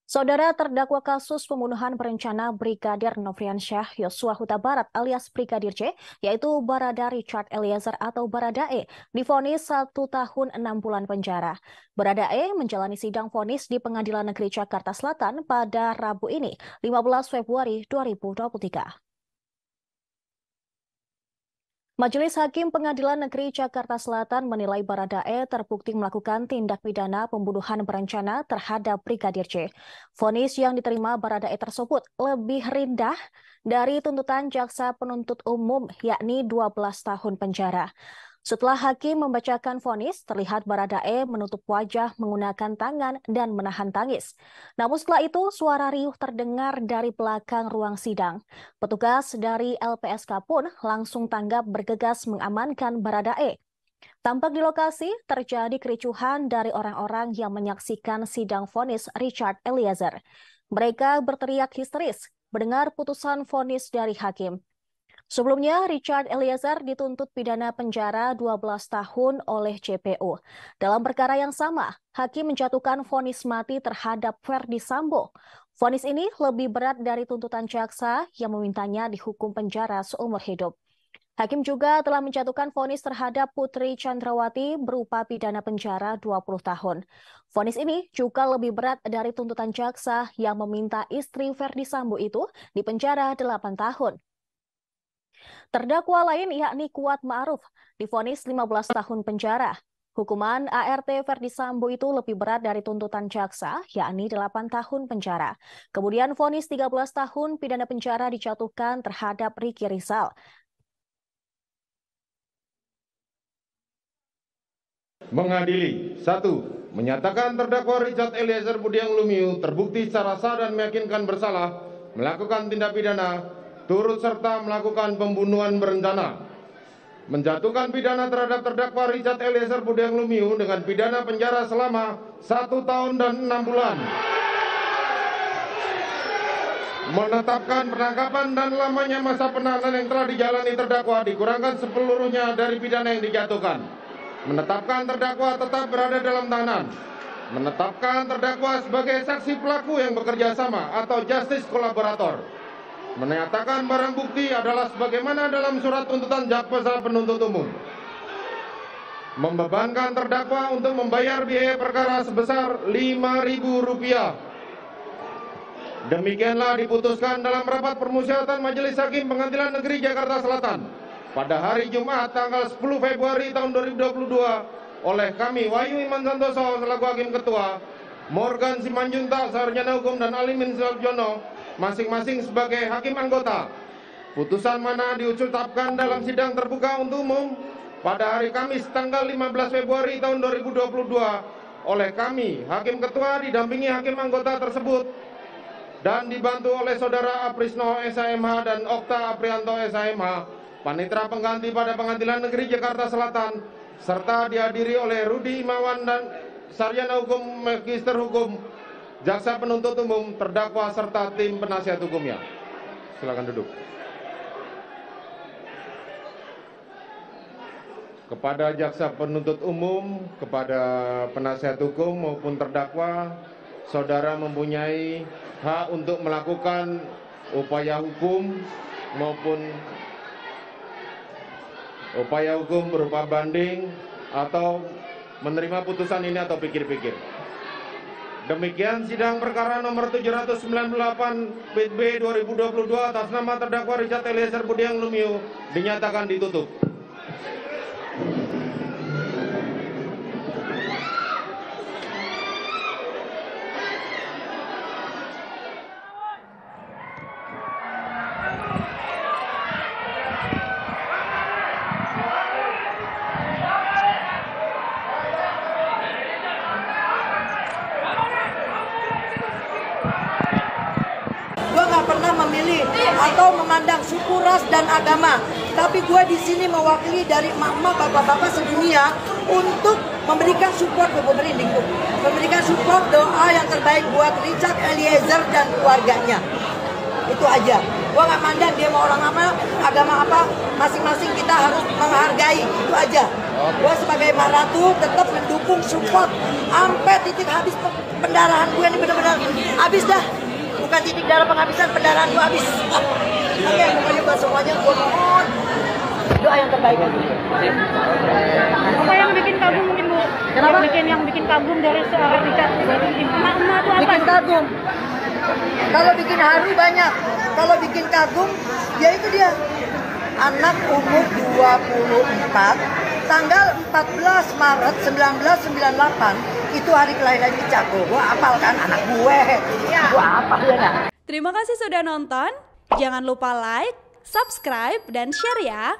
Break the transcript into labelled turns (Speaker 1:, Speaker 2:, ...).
Speaker 1: Saudara terdakwa kasus pembunuhan berencana Brigadir Nofriansyah Yosua Huta Barat alias Brigadir J, yaitu Barada Richard Eliezer atau Baradae, divonis 1 tahun 6 bulan penjara. Baradae menjalani sidang vonis di Pengadilan Negeri Jakarta Selatan pada Rabu ini, 15 Februari 2023. Majelis Hakim Pengadilan Negeri Jakarta Selatan menilai Baradae terbukti melakukan tindak pidana pembunuhan berencana terhadap Brigadir J. Vonis yang diterima Baradae tersebut lebih rendah dari tuntutan jaksa penuntut umum, yakni 12 tahun penjara. Setelah hakim membacakan vonis, terlihat Baradae menutup wajah menggunakan tangan dan menahan tangis. Namun setelah itu, suara riuh terdengar dari belakang ruang sidang. Petugas dari LPSK pun langsung tanggap bergegas mengamankan Baradae. Tampak di lokasi terjadi kericuhan dari orang-orang yang menyaksikan sidang vonis Richard Eliezer. Mereka berteriak histeris mendengar putusan vonis dari hakim. Sebelumnya, Richard Eliezer dituntut pidana penjara 12 tahun oleh JPU. Dalam perkara yang sama, hakim menjatuhkan vonis mati terhadap Ferdi Sambo. Vonis ini lebih berat dari tuntutan jaksa yang memintanya dihukum penjara seumur hidup. Hakim juga telah menjatuhkan vonis terhadap Putri Chandrawati berupa pidana penjara 20 tahun. Vonis ini juga lebih berat dari tuntutan jaksa yang meminta istri Ferdi Sambo itu dipenjara 8 tahun. Terdakwa lain yakni Kuat Ma'ruf divonis 15 tahun penjara. Hukuman ART Ferdi Sambo itu lebih berat dari tuntutan jaksa, yakni 8 tahun penjara. Kemudian vonis 13 tahun pidana penjara dijatuhkan terhadap Ricky Rizal.
Speaker 2: Mengadili 1. Menyatakan terdakwa Richard Eliezer Budiang Lumiu terbukti secara sah dan meyakinkan bersalah melakukan tindak pidana turut serta melakukan pembunuhan berencana, menjatuhkan pidana terhadap terdakwa Richard Eliezer Budiang Lumiu dengan pidana penjara selama 1 tahun dan 6 bulan, menetapkan penangkapan dan lamanya masa penahanan yang telah dijalani terdakwa dikurangkan sepeluruhnya dari pidana yang dijatuhkan, menetapkan terdakwa tetap berada dalam tahanan, menetapkan terdakwa sebagai saksi pelaku yang bekerja sama atau justice kolaborator, menyatakan barang bukti adalah sebagaimana dalam surat tuntutan jaksa penuntut umum, membebankan terdakwa untuk membayar biaya perkara sebesar Rp5.000. Demikianlah diputuskan dalam rapat permusyawaratan Majelis Hakim Pengadilan Negeri Jakarta Selatan pada hari Jumat tanggal 10 Februari tahun 2022 oleh kami Wahyu Iman Santoso selaku Hakim Ketua, Morgan Simanjuntak Sarjana Hukum dan Alimin Sarjono masing-masing sebagai hakim anggota. Putusan mana diucapkan dalam sidang terbuka untuk umum pada hari Kamis tanggal 15 Februari tahun 2022 oleh kami, Hakim Ketua didampingi hakim anggota tersebut dan dibantu oleh Saudara Aprisno SHMH dan Okta Aprianto SHMH, Panitera Pengganti pada Pengadilan Negeri Jakarta Selatan, serta dihadiri oleh Rudi Imawan dan Sarjana Hukum Magister Hukum, jaksa penuntut umum, terdakwa serta tim penasihat hukumnya. Silakan duduk. Kepada jaksa penuntut umum, kepada penasihat hukum maupun terdakwa, saudara mempunyai hak untuk melakukan upaya hukum maupun upaya hukum berupa banding atau menerima putusan ini atau pikir-pikir. Demikian sidang perkara nomor 798 PB 2022 atas nama terdakwa Richard Eliezer Budiang Lumiu dinyatakan ditutup.
Speaker 3: Gue nggak pernah memilih atau memandang suku, ras, dan agama. Tapi gue di sini mewakili dari emak-emak, bapak-bapak sedunia untuk memberikan support ke pemerintah, memberikan support doa yang terbaik buat Richard Eliezer dan keluarganya. Itu aja. Gue nggak mandang dia mau orang apa, agama apa, masing-masing kita harus menghargai. Itu aja. Gue sebagai Mak Ratu tetap mendukung support sampai titik habis pendarahan gue ini benar-benar habis dah. Bukan titik darah penghabisan, pendarahan gua habis. Oke, pokoknya buat semuanya gua mohon doa yang terbaik aja.
Speaker 4: Apa yang bikin kagum mungkin Bu?
Speaker 3: Kenapa?
Speaker 4: Yang bikin kagum dari seorang Richard emak-emak itu apa?
Speaker 3: Bikin kagum. Kalau bikin haru banyak. Kalau bikin kagum, ya itu dia. Anak umur 24, tanggal 14 Maret 1998, itu hari kelahiran Richard. Gua hafal kan anak gue. Gua hafal ya nggak?
Speaker 5: Terima kasih sudah nonton. Jangan lupa like, subscribe, dan share ya.